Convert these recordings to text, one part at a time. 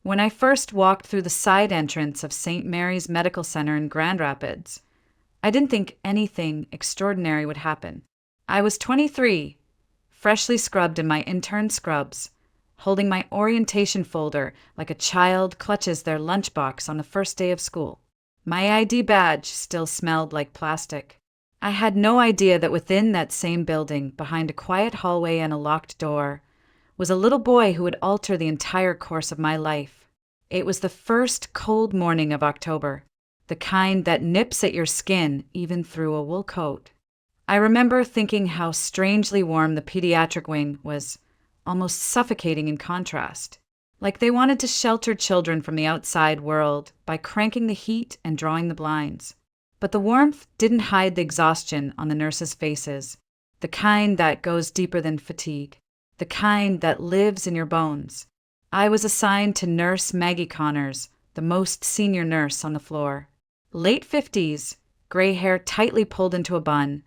When I first walked through the side entrance of St. Mary's Medical Center in Grand Rapids, I didn't think anything extraordinary would happen. I was 23, freshly scrubbed in my intern scrubs, holding my orientation folder like a child clutches their lunchbox on the first day of school. My ID badge still smelled like plastic. I had no idea that within that same building, behind a quiet hallway and a locked door, was a little boy who would alter the entire course of my life. It was the first cold morning of October, the kind that nips at your skin even through a wool coat. I remember thinking how strangely warm the pediatric wing was, almost suffocating in contrast, like they wanted to shelter children from the outside world by cranking the heat and drawing the blinds. But the warmth didn't hide the exhaustion on the nurses' faces, the kind that goes deeper than fatigue, the kind that lives in your bones. I was assigned to Nurse Maggie Connors, the most senior nurse on the floor. Late 50s, gray hair tightly pulled into a bun,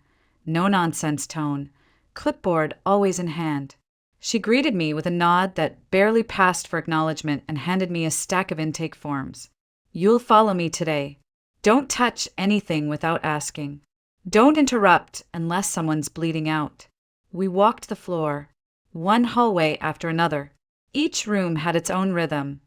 no-nonsense tone, clipboard always in hand. She greeted me with a nod that barely passed for acknowledgement and handed me a stack of intake forms. "You'll follow me today. Don't touch anything without asking. Don't interrupt unless someone's bleeding out." We walked the floor, one hallway after another. Each room had its own rhythm,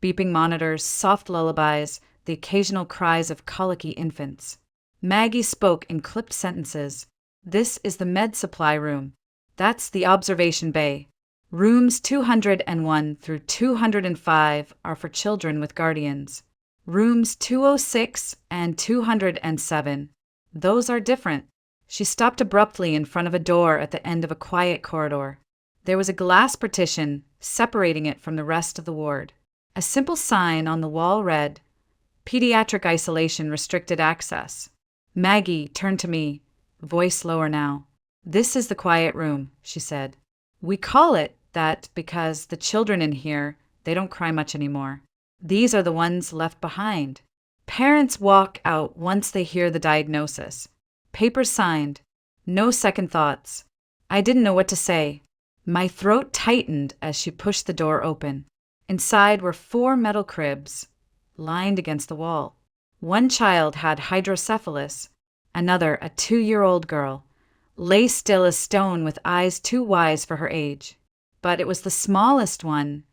beeping monitors, soft lullabies, the occasional cries of colicky infants. Maggie spoke in clipped sentences. "This is the med supply room. That's the observation bay. Rooms 201 through 205 are for children with guardians. Rooms 206 and 207, those are different." She stopped abruptly in front of a door at the end of a quiet corridor. There was a glass partition separating it from the rest of the ward. A simple sign on the wall read, "Pediatric isolation restricted access." Maggie turned to me, voice lower now. "This is the quiet room," she said. "We call it that because the children in here, they don't cry much anymore. These are the ones left behind. Parents walk out once they hear the diagnosis. Papers signed. No second thoughts." I didn't know what to say. My throat tightened as she pushed the door open. Inside were 4 metal cribs, lined against the wall. One child had hydrocephalus, another, a 2-year-old girl, lay still as stone with eyes too wise for her age. But it was the smallest one,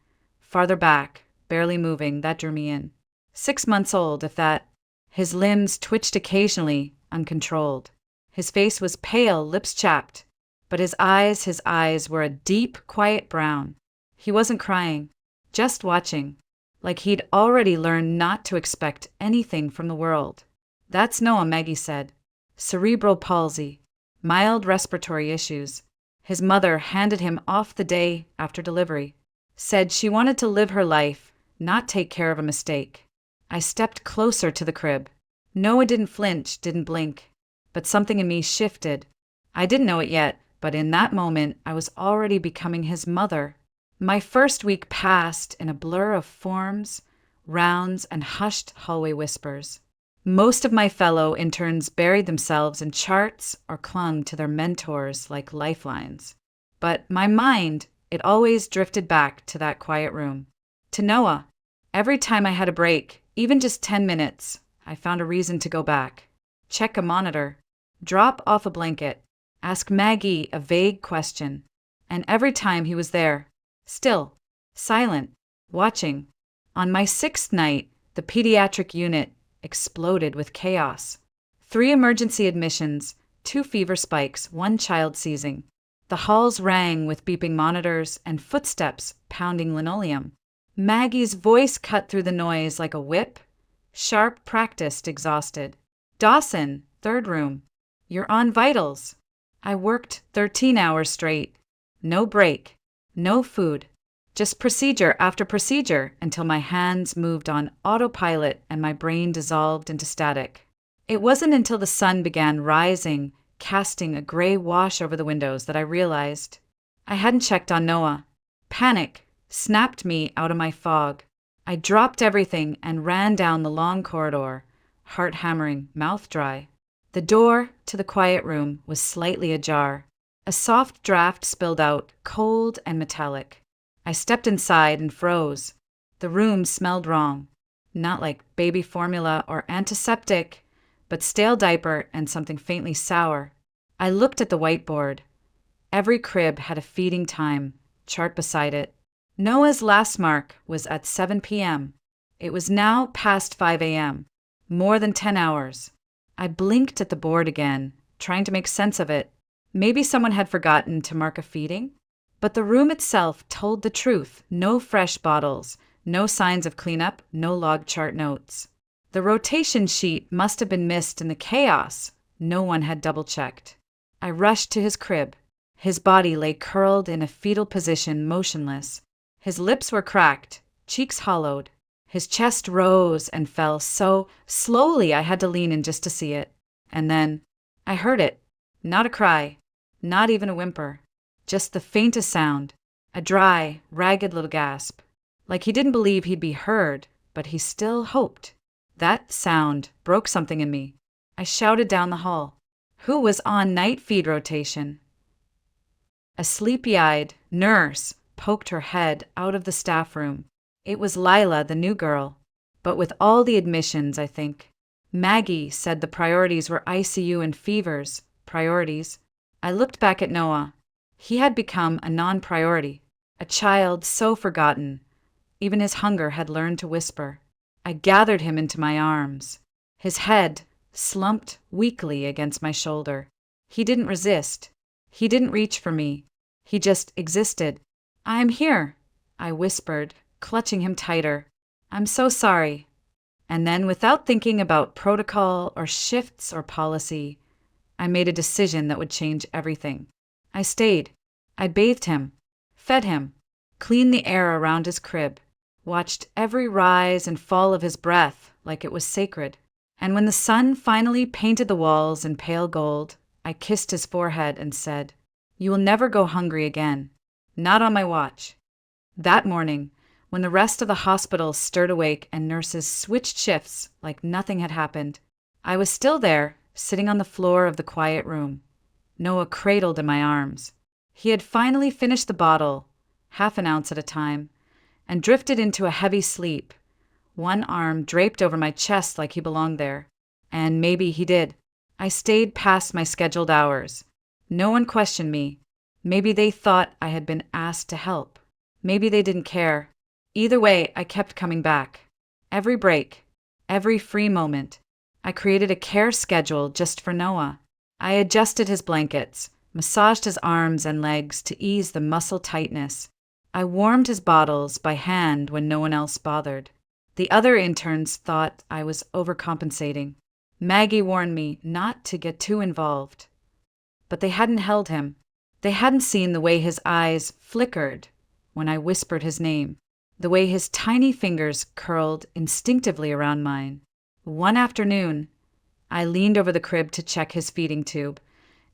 farther back, barely moving, that drew me in. 6 months old, if that. His limbs twitched occasionally, uncontrolled. His face was pale, lips chapped, but his eyes were a deep, quiet brown. He wasn't crying, just watching, like he'd already learned not to expect anything from the world. "That's Noah," Maggie said. "Cerebral palsy, mild respiratory issues. His mother handed him off the day after delivery. Said she wanted to live her life, not take care of a mistake." I stepped closer to the crib. Noah didn't flinch, didn't blink, but something in me shifted. I didn't know it yet, but in that moment, I was already becoming his mother. My first week passed in a blur of forms, rounds, and hushed hallway whispers. Most of my fellow interns buried themselves in charts or clung to their mentors like lifelines. But my mind, it always drifted back to that quiet room. To Noah. Every time I had a break, even just 10 minutes, I found a reason to go back. Check a monitor. Drop off a blanket. Ask Maggie a vague question. And every time he was there. Still. Silent. Watching. On my 6th night, the pediatric unit exploded with chaos. 3 emergency admissions, 2 fever spikes, 1 child seizing. The halls rang with beeping monitors and footsteps pounding linoleum. Maggie's voice cut through the noise like a whip, sharp, practiced, exhausted. "Dawson, 3rd room. You're on vitals." I worked 13 hours straight. No break, no food, just procedure after procedure until my hands moved on autopilot and my brain dissolved into static. It wasn't until the sun began rising, casting a gray wash over the windows, that I realized I hadn't checked on Noah. Panic snapped me out of my fog. I dropped everything and ran down the long corridor, heart hammering, mouth dry. The door to the quiet room was slightly ajar. A soft draft spilled out, cold and metallic. I stepped inside and froze. The room smelled wrong. Not like baby formula or antiseptic, but stale diaper and something faintly sour. I looked at the whiteboard. Every crib had a feeding time chart beside it. Noah's last mark was at 7 p.m. It was now past 5 a.m. More than 10 hours. I blinked at the board again, trying to make sense of it. Maybe someone had forgotten to mark a feeding? But the room itself told the truth. No fresh bottles, no signs of cleanup, no log chart notes. The rotation sheet must have been missed in the chaos. No one had double-checked. I rushed to his crib. His body lay curled in a fetal position, motionless. His lips were cracked, cheeks hollowed. His chest rose and fell so slowly I had to lean in just to see it. And then I heard it. Not a cry, not even a whimper. Just the faintest sound. A dry, ragged little gasp. Like he didn't believe he'd be heard, but he still hoped. That sound broke something in me. I shouted down the hall. Who was on night feed rotation? A sleepy-eyed nurse poked her head out of the staff room. It was Lila, the new girl. But with all the admissions, I think. Maggie said the priorities were ICU and fevers. Priorities. I looked back at Noah. He had become a non-priority. A child so forgotten. Even his hunger had learned to whisper. I gathered him into my arms. His head slumped weakly against my shoulder. He didn't resist. He didn't reach for me. He just existed. I'm here, I whispered, clutching him tighter. I'm so sorry. And then, without thinking about protocol or shifts or policy, I made a decision that would change everything. I stayed. I bathed him, fed him, cleaned the air around his crib, watched every rise and fall of his breath like it was sacred. And when the sun finally painted the walls in pale gold, I kissed his forehead and said, "You will never go hungry again. Not on my watch." That morning, when the rest of the hospital stirred awake and nurses switched shifts like nothing had happened, I was still there, sitting on the floor of the quiet room. Noah cradled in my arms. He had finally finished the bottle, half an ounce at a time, and drifted into a heavy sleep, one arm draped over my chest like he belonged there. And maybe he did. I stayed past my scheduled hours. No one questioned me. Maybe they thought I had been asked to help. Maybe they didn't care. Either way, I kept coming back. Every break, every free moment, I created a care schedule just for Noah. I adjusted his blankets, massaged his arms and legs to ease the muscle tightness. I warmed his bottles by hand when no one else bothered. The other interns thought I was overcompensating. Maggie warned me not to get too involved. But they hadn't held him. They hadn't seen the way his eyes flickered when I whispered his name, the way his tiny fingers curled instinctively around mine. One afternoon, I leaned over the crib to check his feeding tube,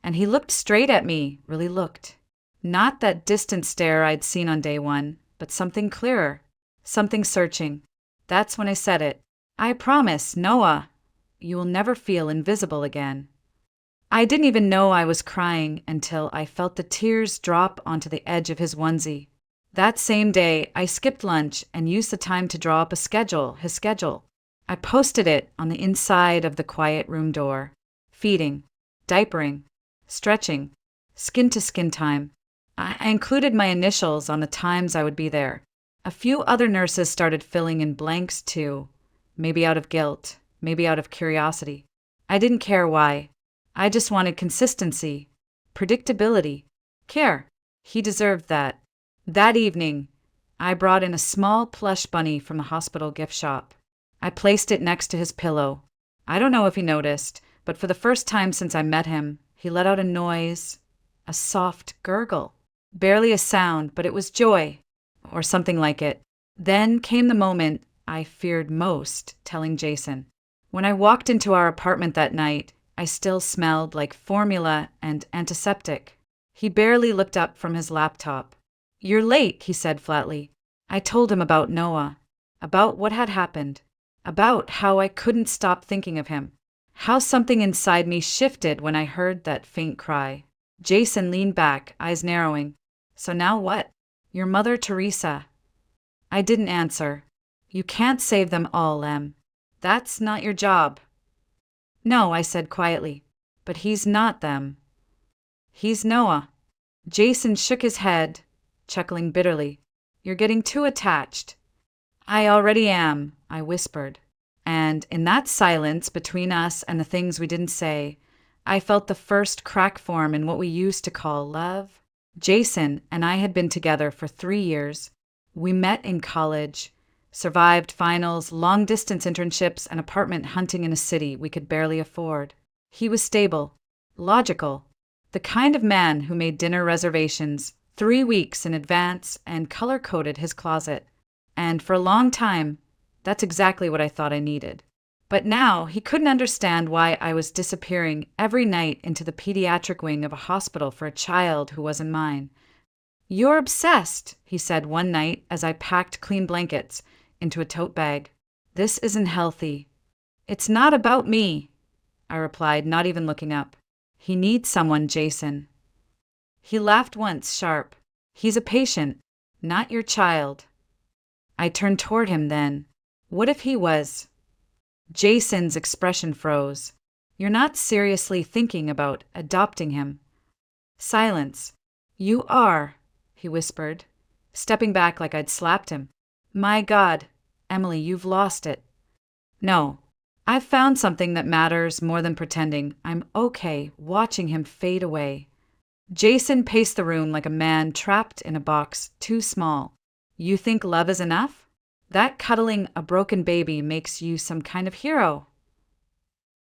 and he looked straight at me, really looked. Not that distant stare I'd seen on day one, but something clearer, something searching. That's when I said it. I promise, Noah, you will never feel invisible again. I didn't even know I was crying until I felt the tears drop onto the edge of his onesie. That same day, I skipped lunch and used the time to draw up his schedule. I posted it on the inside of the quiet room door. Feeding, diapering, stretching, skin-to-skin time. I included my initials on the times I would be there. A few other nurses started filling in blanks too, maybe out of guilt, maybe out of curiosity. I didn't care why. I just wanted consistency, predictability, care. He deserved that. That evening, I brought in a small plush bunny from the hospital gift shop. I placed it next to his pillow. I don't know if he noticed, but for the first time since I met him, he let out a noise, a soft gurgle. Barely a sound, but it was joy, or something like it. Then came the moment I feared most telling Jason. When I walked into our apartment that night, I still smelled like formula and antiseptic. He barely looked up from his laptop. "You're late," he said flatly. I told him about Noah, about what had happened, about how I couldn't stop thinking of him, how something inside me shifted when I heard that faint cry. Jason leaned back, eyes narrowing. "So now what? Your mother, Teresa." I didn't answer. You can't save them all, Em. That's not your job. No, I said quietly. But he's not them. He's Noah. Jason shook his head, chuckling bitterly. You're getting too attached. I already am, I whispered. And in that silence between us and the things we didn't say, I felt the first crack form in what we used to call love. Jason and I had been together for 3 years. We met in college, survived finals, long-distance internships, and apartment hunting in a city we could barely afford. He was stable, logical, the kind of man who made dinner reservations 3 weeks in advance and color-coded his closet. And for a long time, that's exactly what I thought I needed. But now he couldn't understand why I was disappearing every night into the pediatric wing of a hospital for a child who wasn't mine. You're obsessed, he said one night as I packed clean blankets into a tote bag. This isn't healthy. It's not about me, I replied, not even looking up. He needs someone, Jason. He laughed once, sharp. He's a patient, not your child. I turned toward him then. What if he was? Jason's expression froze. You're not seriously thinking about adopting him. Silence. You are, he whispered, stepping back like I'd slapped him. My God, Emily, you've lost it. No, I've found something that matters more than pretending I'm okay watching him fade away. Jason paced the room like a man trapped in a box too small. You think love is enough? That cuddling a broken baby makes you some kind of hero.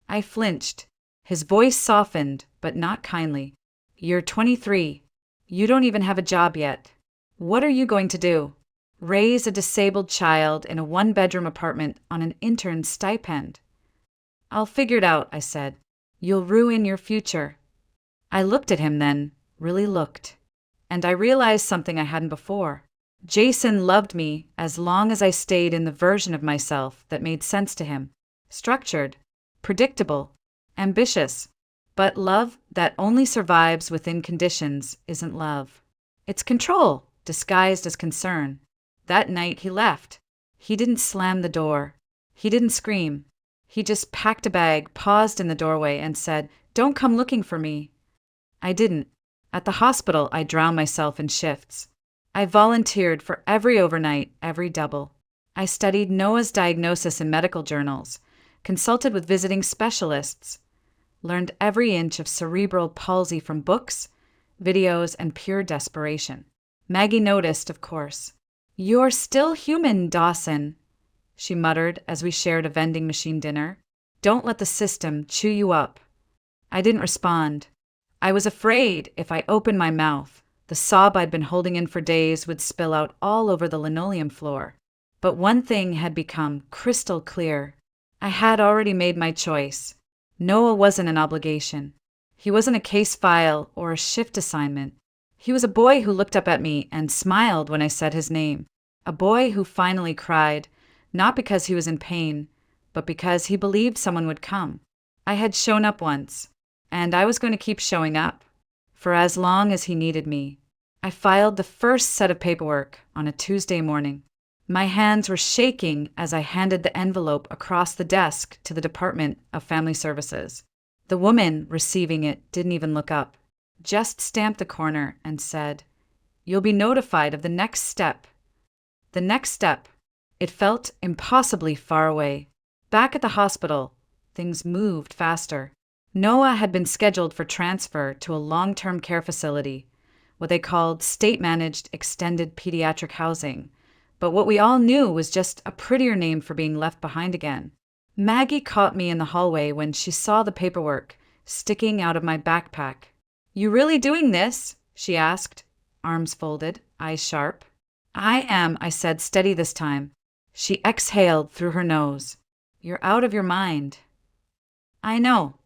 I flinched. His voice softened, but not kindly. You're 23. You don't even have a job yet. What are you going to do? Raise a disabled child in a one-bedroom apartment on an intern's stipend? I'll figure it out, I said. You'll ruin your future. I looked at him then, really looked. And I realized something I hadn't before. Jason loved me as long as I stayed in the version of myself that made sense to him. Structured, predictable, ambitious. But love that only survives within conditions isn't love. It's control, disguised as concern. That night he left. He didn't slam the door. He didn't scream. He just packed a bag, paused in the doorway, and said, "Don't come looking for me." I didn't. At the hospital, I drowned myself in shifts. I volunteered for every overnight, every double. I studied Noah's diagnosis in medical journals, consulted with visiting specialists, learned every inch of cerebral palsy from books, videos, and pure desperation. Maggie noticed, of course. You're still human, Dawson, she muttered as we shared a vending machine dinner. Don't let the system chew you up. I didn't respond. I was afraid if I opened my mouth, the sob I'd been holding in for days would spill out all over the linoleum floor. But one thing had become crystal clear. I had already made my choice. Noah wasn't an obligation. He wasn't a case file or a shift assignment. He was a boy who looked up at me and smiled when I said his name. A boy who finally cried, not because he was in pain, but because he believed someone would come. I had shown up once, and I was going to keep showing up, for as long as he needed me. I filed the first set of paperwork on a Tuesday morning. My hands were shaking as I handed the envelope across the desk to the Department of Family Services. The woman receiving it didn't even look up, just stamped the corner and said, "You'll be notified of the next step." The next step. It felt impossibly far away. Back at the hospital, things moved faster. Noah had been scheduled for transfer to a long-term care facility, what they called state-managed extended pediatric housing, but what we all knew was just a prettier name for being left behind again. Maggie caught me in the hallway when she saw the paperwork sticking out of my backpack. "You really doing this?" she asked, arms folded, eyes sharp. "I am," I said, steady this time. She exhaled through her nose. "You're out of your mind." "I know."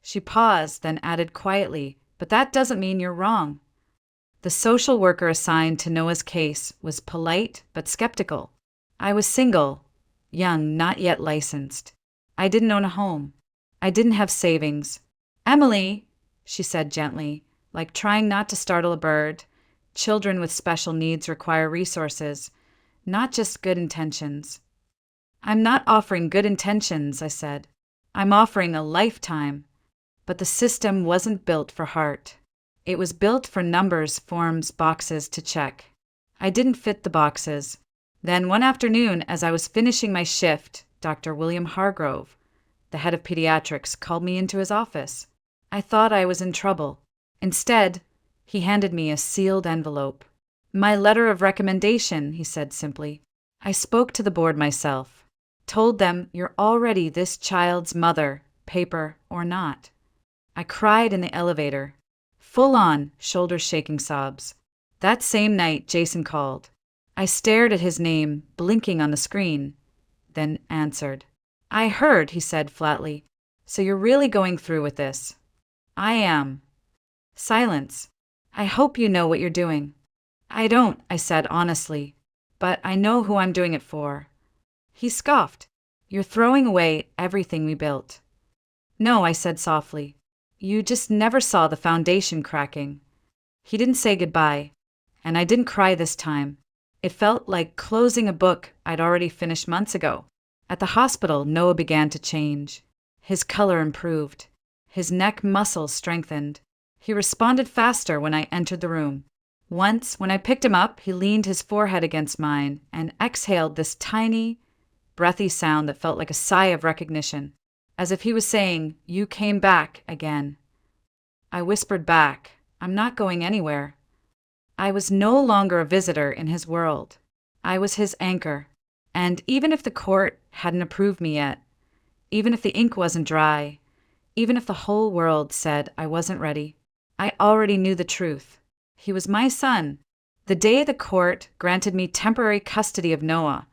She paused, then added quietly, "But that doesn't mean you're wrong." The social worker assigned to Noah's case was polite but skeptical. I was single, young, not yet licensed. I didn't own a home. I didn't have savings. "Emily," she said gently, like trying not to startle a bird, "children with special needs require resources, not just good intentions." I'm not offering good intentions, I said. I'm offering a lifetime. But the system wasn't built for heart. It was built for numbers, forms, boxes to check. I didn't fit the boxes. Then one afternoon, as I was finishing my shift, Dr. William Hargrove, the head of pediatrics, called me into his office. I thought I was in trouble. Instead, he handed me a sealed envelope. My letter of recommendation, he said simply. I spoke to the board myself. Told them, you're already this child's mother, paper or not. I cried in the elevator. Full-on, shoulder-shaking sobs. That same night, Jason called. I stared at his name, blinking on the screen, then answered. I heard, he said flatly. So you're really going through with this? I am. Silence. I hope you know what you're doing. I don't, I said honestly, but I know who I'm doing it for. He scoffed. You're throwing away everything we built. No, I said softly. You just never saw the foundation cracking. He didn't say goodbye, and I didn't cry this time. It felt like closing a book I'd already finished months ago. At the hospital, Noah began to change. His color improved. His neck muscles strengthened. He responded faster when I entered the room. Once, when I picked him up, he leaned his forehead against mine and exhaled this tiny, breathy sound that felt like a sigh of recognition, as if he was saying, you came back again. I whispered back, I'm not going anywhere. I was no longer a visitor in his world. I was his anchor. And even if the court hadn't approved me yet, even if the ink wasn't dry, even if the whole world said I wasn't ready, I already knew the truth. He was my son. The day the court granted me temporary custody of Noah,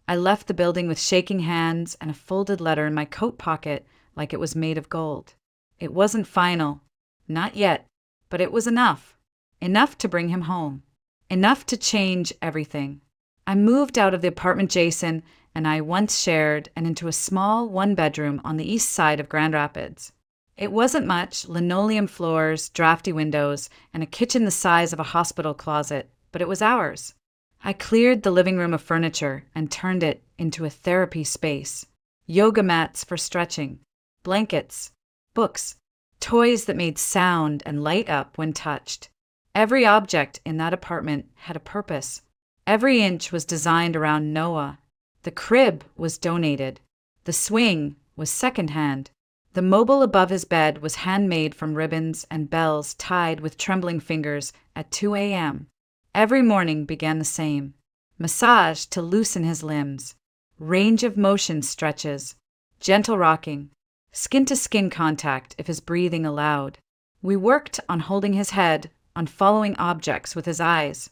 I left the building with shaking hands and a folded letter in my coat pocket like it was made of gold. It wasn't final. Not yet. But it was enough. Enough to bring him home. Enough to change everything. I moved out of the apartment Jason and I once shared and into a small one-bedroom on the east side of Grand Rapids. It wasn't much, linoleum floors, drafty windows, and a kitchen the size of a hospital closet, but it was ours. I cleared the living room of furniture and turned it into a therapy space. Yoga mats for stretching, blankets, books, toys that made sound and light up when touched. Every object in that apartment had a purpose. Every inch was designed around Noah. The crib was donated. The swing was secondhand. The mobile above his bed was handmade from ribbons and bells tied with trembling fingers at 2 a.m. Every morning began the same. Massage to loosen his limbs. Range of motion stretches. Gentle rocking. Skin-to-skin contact if his breathing allowed. We worked on holding his head, on following objects with his eyes.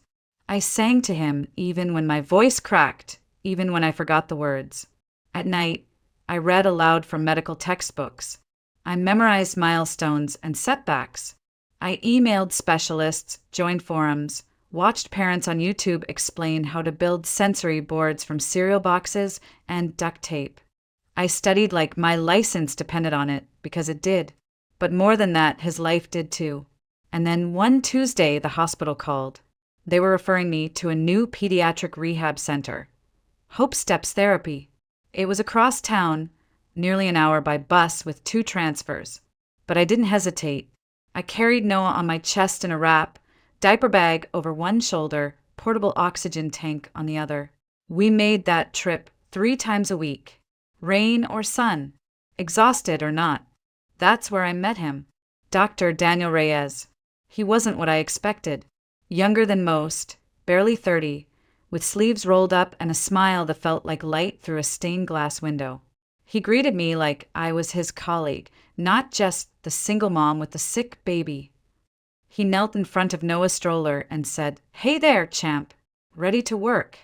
I sang to him even when my voice cracked, even when I forgot the words. At night, I read aloud from medical textbooks. I memorized milestones and setbacks. I emailed specialists, joined forums, watched parents on YouTube explain how to build sensory boards from cereal boxes and duct tape. I studied like my license depended on it, because it did. But more than that, his life did too. And then one Tuesday, the hospital called. They were referring me to a new pediatric rehab center. Hope Steps Therapy. It was across town, nearly an hour by bus with 2 transfers. But I didn't hesitate. I carried Noah on my chest in a wrap, diaper bag over one shoulder, portable oxygen tank on the other. We made that trip 3 times a week. Rain or sun, exhausted or not. That's where I met him. Dr. Daniel Reyes. He wasn't what I expected. Younger than most, barely 30, with sleeves rolled up and a smile that felt like light through a stained glass window. He greeted me like I was his colleague, not just the single mom with the sick baby. He knelt in front of Noah's stroller and said, "Hey there, champ. Ready to work?"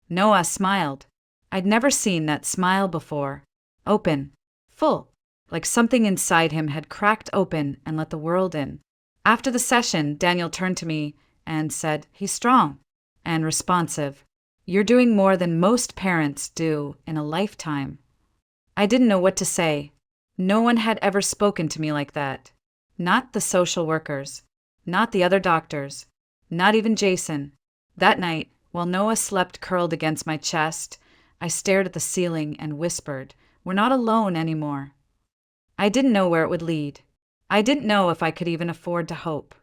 Noah smiled. I'd never seen that smile before. Open, full, like something inside him had cracked open and let the world in. After the session, Daniel turned to me and said, "He's strong and responsive. You're doing more than most parents do in a lifetime." I didn't know what to say. No one had ever spoken to me like that. Not the social workers, not the other doctors, not even Jason. That night, while Noah slept curled against my chest, I stared at the ceiling and whispered, "We're not alone anymore." I didn't know where it would lead. I didn't know if I could even afford to hope.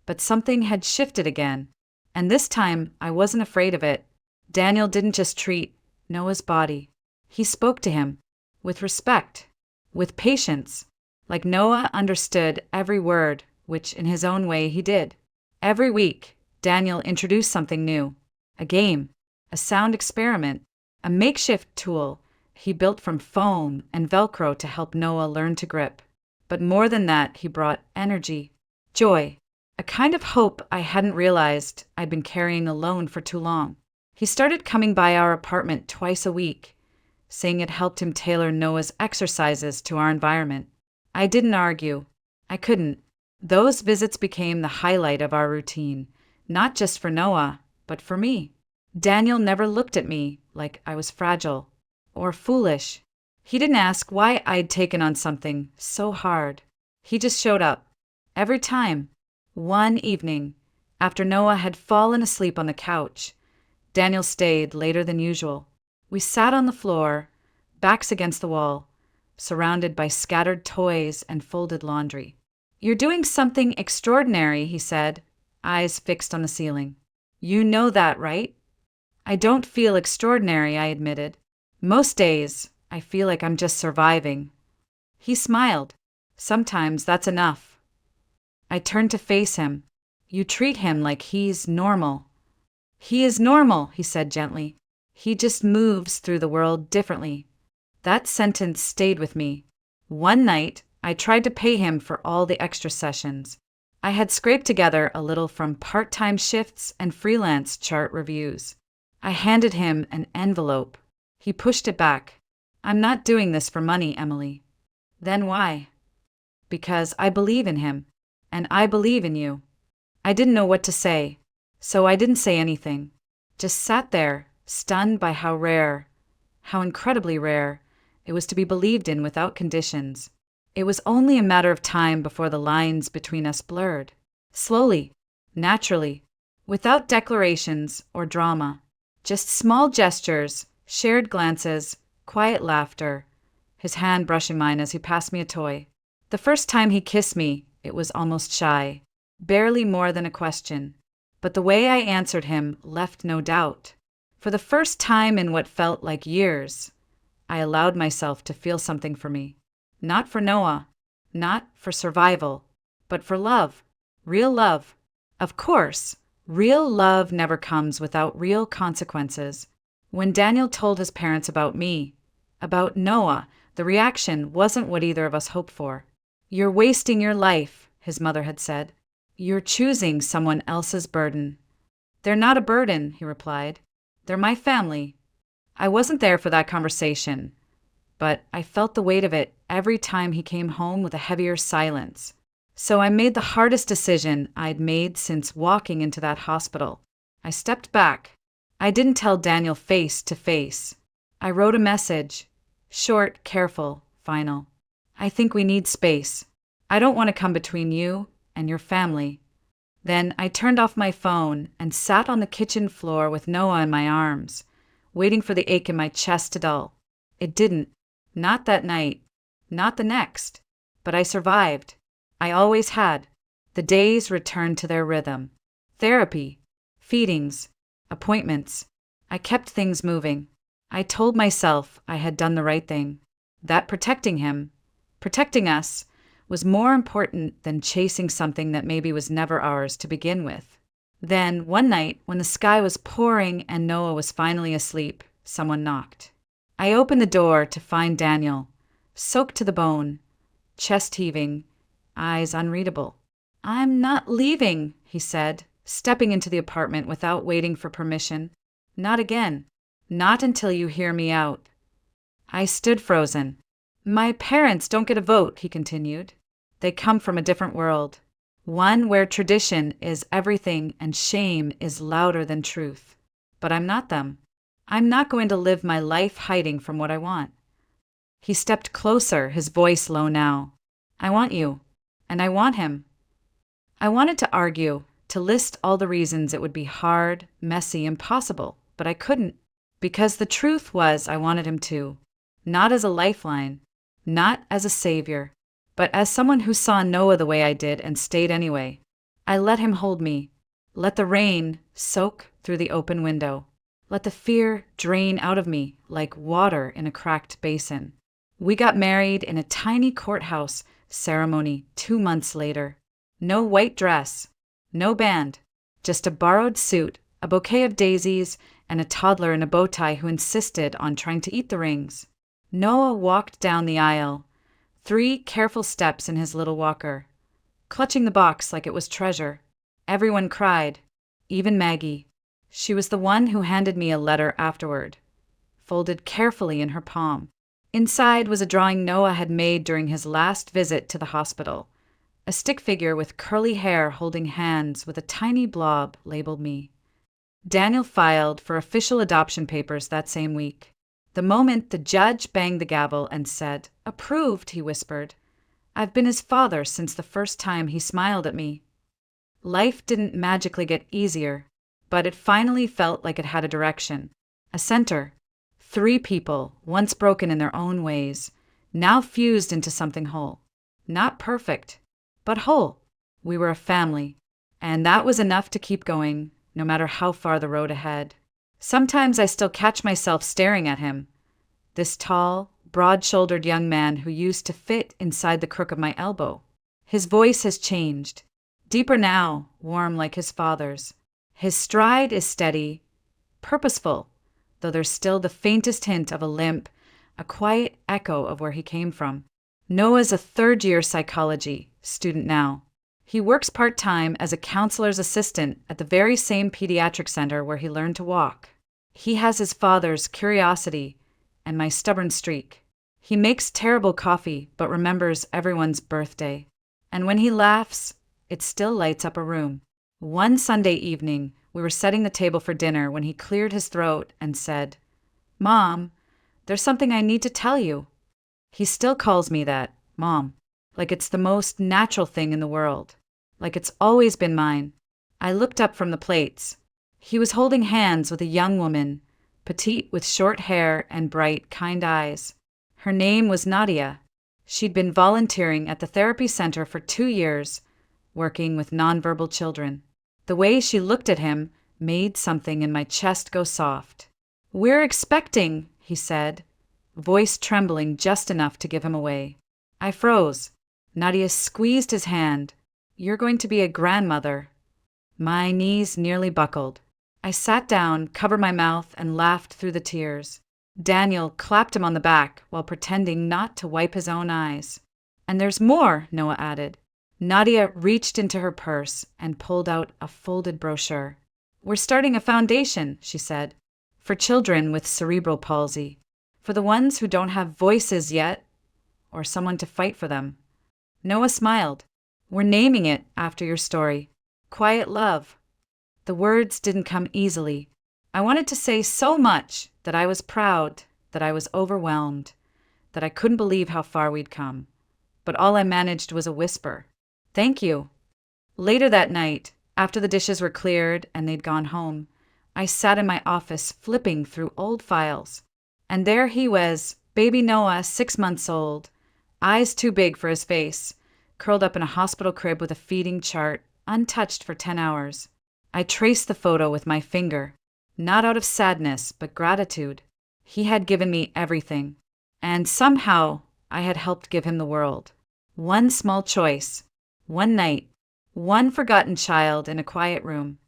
But something had shifted again, and this time I wasn't afraid of it. Daniel didn't just treat Noah's body. He spoke to him with respect, with patience, like Noah understood every word, which in his own way he did. Every week, Daniel introduced something new, a game, a sound experiment, a makeshift tool he built from foam and Velcro to help Noah learn to grip. But more than that, he brought energy, joy, a kind of hope I hadn't realized I'd been carrying alone for too long. He started coming by our apartment twice a week, saying it helped him tailor Noah's exercises to our environment. I didn't argue. I couldn't. Those visits became the highlight of our routine, not just for Noah, but for me. Daniel never looked at me like I was fragile or foolish. He didn't ask why I'd taken on something so hard. He just showed up. Every time. One evening, after Noah had fallen asleep on the couch, Daniel stayed later than usual. We sat on the floor, backs against the wall, surrounded by scattered toys and folded laundry. "You're doing something extraordinary," he said, eyes fixed on the ceiling. "You know that, right?" "I don't feel extraordinary," I admitted. "Most days, I feel like I'm just surviving." He smiled. "Sometimes that's enough." I turned to face him. "You treat him like he's normal." "He is normal," he said gently. "He just moves through the world differently." That sentence stayed with me. One night, I tried to pay him for all the extra sessions. I had scraped together a little from part-time shifts and freelance chart reviews. I handed him an envelope. He pushed it back. "I'm not doing this for money, Emily." "Then why?" "Because I believe in him, and I believe in you." I didn't know what to say, so I didn't say anything. Just sat there, stunned by how rare, how incredibly rare, it was to be believed in without conditions. It was only a matter of time before the lines between us blurred. Slowly, naturally, without declarations or drama. Just small gestures, shared glances, quiet laughter, his hand brushing mine as he passed me a toy. The first time he kissed me, it was almost shy, barely more than a question. But the way I answered him left no doubt. For the first time in what felt like years, I allowed myself to feel something for me. Not for Noah, not for survival, but for love. Real love. Of course, real love never comes without real consequences. When Daniel told his parents about me, about Noah, the reaction wasn't what either of us hoped for. "You're wasting your life," his mother had said. "You're choosing someone else's burden." "They're not a burden," he replied. "They're my family." I wasn't there for that conversation, but I felt the weight of it every time he came home with a heavier silence. So I made the hardest decision I'd made since walking into that hospital. I stepped back. I didn't tell Daniel face to face. I wrote a message. Short, careful, final. "I think we need space. I don't want to come between you and your family." Then I turned off my phone and sat on the kitchen floor with Noah in my arms, waiting for the ache in my chest to dull. It didn't. Not that night. Not the next. But I survived. I always had. The days returned to their rhythm. Therapy, feedings, appointments. I kept things moving. I told myself I had done the right thing. That protecting him, protecting us, was more important than chasing something that maybe was never ours to begin with. Then, one night, when the sky was pouring and Noah was finally asleep, someone knocked. I opened the door to find Daniel, soaked to the bone, chest heaving, eyes unreadable. "I'm not leaving," he said, stepping into the apartment without waiting for permission. "Not again. Not until you hear me out." I stood frozen. "My parents don't get a vote," he continued. "They come from a different world. One where tradition is everything and shame is louder than truth. But I'm not them. I'm not going to live my life hiding from what I want." He stepped closer, his voice low now. "I want you. And I want him." I wanted to argue, to list all the reasons it would be hard, messy, impossible, but I couldn't. Because the truth was I wanted him to. Not as a lifeline, not as a savior, but as someone who saw Noah the way I did and stayed anyway. I let him hold me. Let the rain soak through the open window. Let the fear drain out of me like water in a cracked basin. We got married in a tiny courthouse ceremony 2 months later. No white dress, no band, just a borrowed suit, a bouquet of daisies, and a toddler in a bow tie who insisted on trying to eat the rings. Noah walked down the aisle, 3 careful steps in his little walker, clutching the box like it was treasure. Everyone cried, even Maggie. She was the one who handed me a letter afterward, folded carefully in her palm. Inside was a drawing Noah had made during his last visit to the hospital. A stick figure with curly hair holding hands with a tiny blob labeled me. Daniel filed for official adoption papers that same week. The moment the judge banged the gavel and said, "Approved," he whispered, "I've been his father since the first time he smiled at me." Life didn't magically get easier, but it finally felt like it had a direction, a center. 3 people, once broken in their own ways, now fused into something whole. Not perfect, but whole. We were a family, and that was enough to keep going, no matter how far the road ahead. Sometimes I still catch myself staring at him, this tall, broad-shouldered young man who used to fit inside the crook of my elbow. His voice has changed, deeper now, warm like his father's. His stride is steady, purposeful, though there's still the faintest hint of a limp, a quiet echo of where he came from. Noah's a third-year psychology student now. He works part-time as a counselor's assistant at the very same pediatric center where he learned to walk. He has his father's curiosity and my stubborn streak. He makes terrible coffee but remembers everyone's birthday. And when he laughs, it still lights up a room. One Sunday evening, we were setting the table for dinner when he cleared his throat and said, "Mom, there's something I need to tell you." He still calls me that, Mom, like it's the most natural thing in the world, like it's always been mine. I looked up from the plates. He was holding hands with a young woman, petite with short hair and bright, kind eyes. Her name was Nadia. She'd been volunteering at the therapy center for 2 years, working with nonverbal children. The way she looked at him made something in my chest go soft. "We're expecting," he said, voice trembling just enough to give him away. I froze. Nadia squeezed his hand. "You're going to be a grandmother." My knees nearly buckled. I sat down, covered my mouth, and laughed through the tears. Daniel clapped him on the back while pretending not to wipe his own eyes. "And there's more," Noah added. Nadia reached into her purse and pulled out a folded brochure. "We're starting a foundation," she said, "for children with cerebral palsy, for the ones who don't have voices yet, or someone to fight for them." Noah smiled. "We're naming it after your story. Quiet Love." The words didn't come easily. I wanted to say so much, that I was proud, that I was overwhelmed, that I couldn't believe how far we'd come. But all I managed was a whisper. "Thank you." Later that night, after the dishes were cleared and they'd gone home, I sat in my office flipping through old files. And there he was, baby Noah, 6 months old, eyes too big for his face, curled up in a hospital crib with a feeding chart, untouched for 10 hours. I traced the photo with my finger, not out of sadness, but gratitude. He had given me everything, and somehow I had helped give him the world. One small choice, one night, one forgotten child in a quiet room,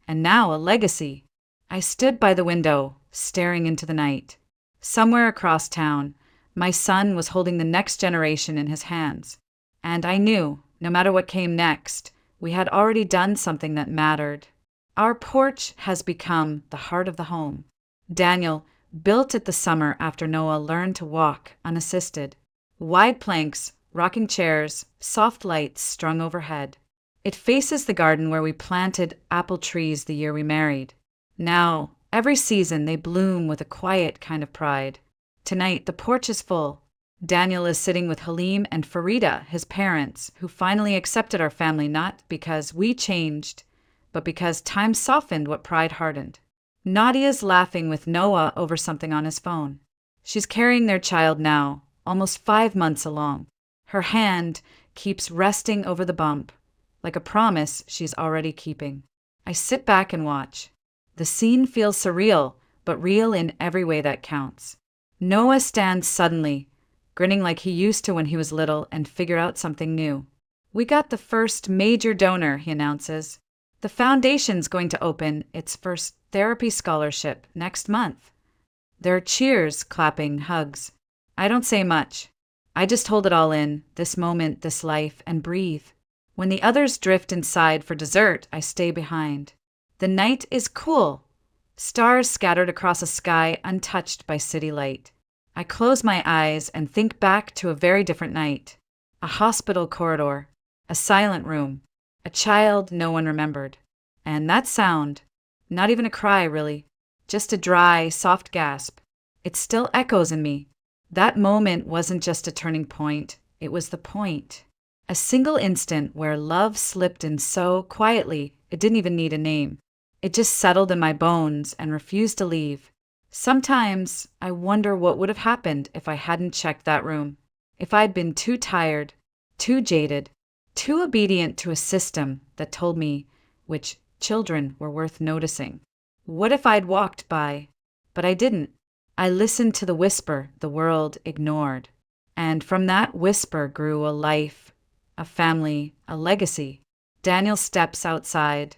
and now a legacy. I stood by the window, staring into the night. Somewhere across town, my son was holding the next generation in his hands, and I knew, no matter what came next, we had already done something that mattered. Our porch has become the heart of the home. Daniel built it the summer after Noah learned to walk unassisted. Wide planks, rocking chairs, soft lights strung overhead. It faces the garden where we planted apple trees the year we married. Now, every season they bloom with a quiet kind of pride. Tonight, the porch is full. Daniel is sitting with Halim and Farida, his parents, who finally accepted our family not because we changed, but because time softened what pride hardened. Nadia's laughing with Noah over something on his phone. She's carrying their child now, almost 5 months along. Her hand keeps resting over the bump, like a promise she's already keeping. I sit back and watch. The scene feels surreal, but real in every way that counts. Noah stands suddenly, grinning like he used to when he was little, and figure out something new. "We got the first major donor," he announces. "The foundation's going to open its first therapy scholarship next month." There are cheers, clapping, hugs. I don't say much. I just hold it all in, this moment, this life, and breathe. When the others drift inside for dessert, I stay behind. The night is cool. Stars scattered across a sky untouched by city light. I close my eyes and think back to a very different night. A hospital corridor, a silent room, a child no one remembered. And that sound, not even a cry really, just a dry, soft gasp, it still echoes in me. That moment wasn't just a turning point, it was the point. A single instant where love slipped in so quietly it didn't even need a name. It just settled in my bones and refused to leave. Sometimes I wonder what would have happened if I hadn't checked that room. If I'd been too tired, too jaded, too obedient to a system that told me which children were worth noticing. What if I'd walked by? But I didn't. I listened to the whisper the world ignored. And from that whisper grew a life, a family, a legacy. Daniel steps outside,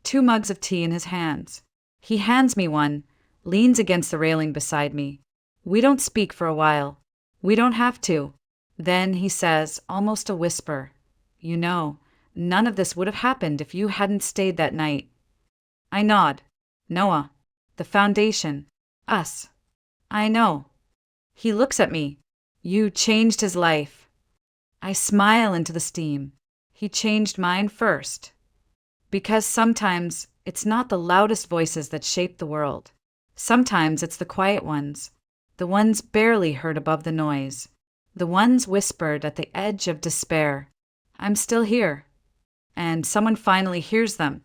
2 mugs of tea in his hands. He hands me one, leans against the railing beside me. We don't speak for a while. We don't have to. Then he says, almost a whisper, "You know, none of this would have happened if you hadn't stayed that night." I nod. "Noah, the foundation, us. I know." He looks at me. "You changed his life." I smile into the steam. He changed mine first. Because sometimes it's not the loudest voices that shape the world. Sometimes it's the quiet ones, the ones barely heard above the noise, the ones whispered at the edge of despair. "I'm still here." And someone finally hears them.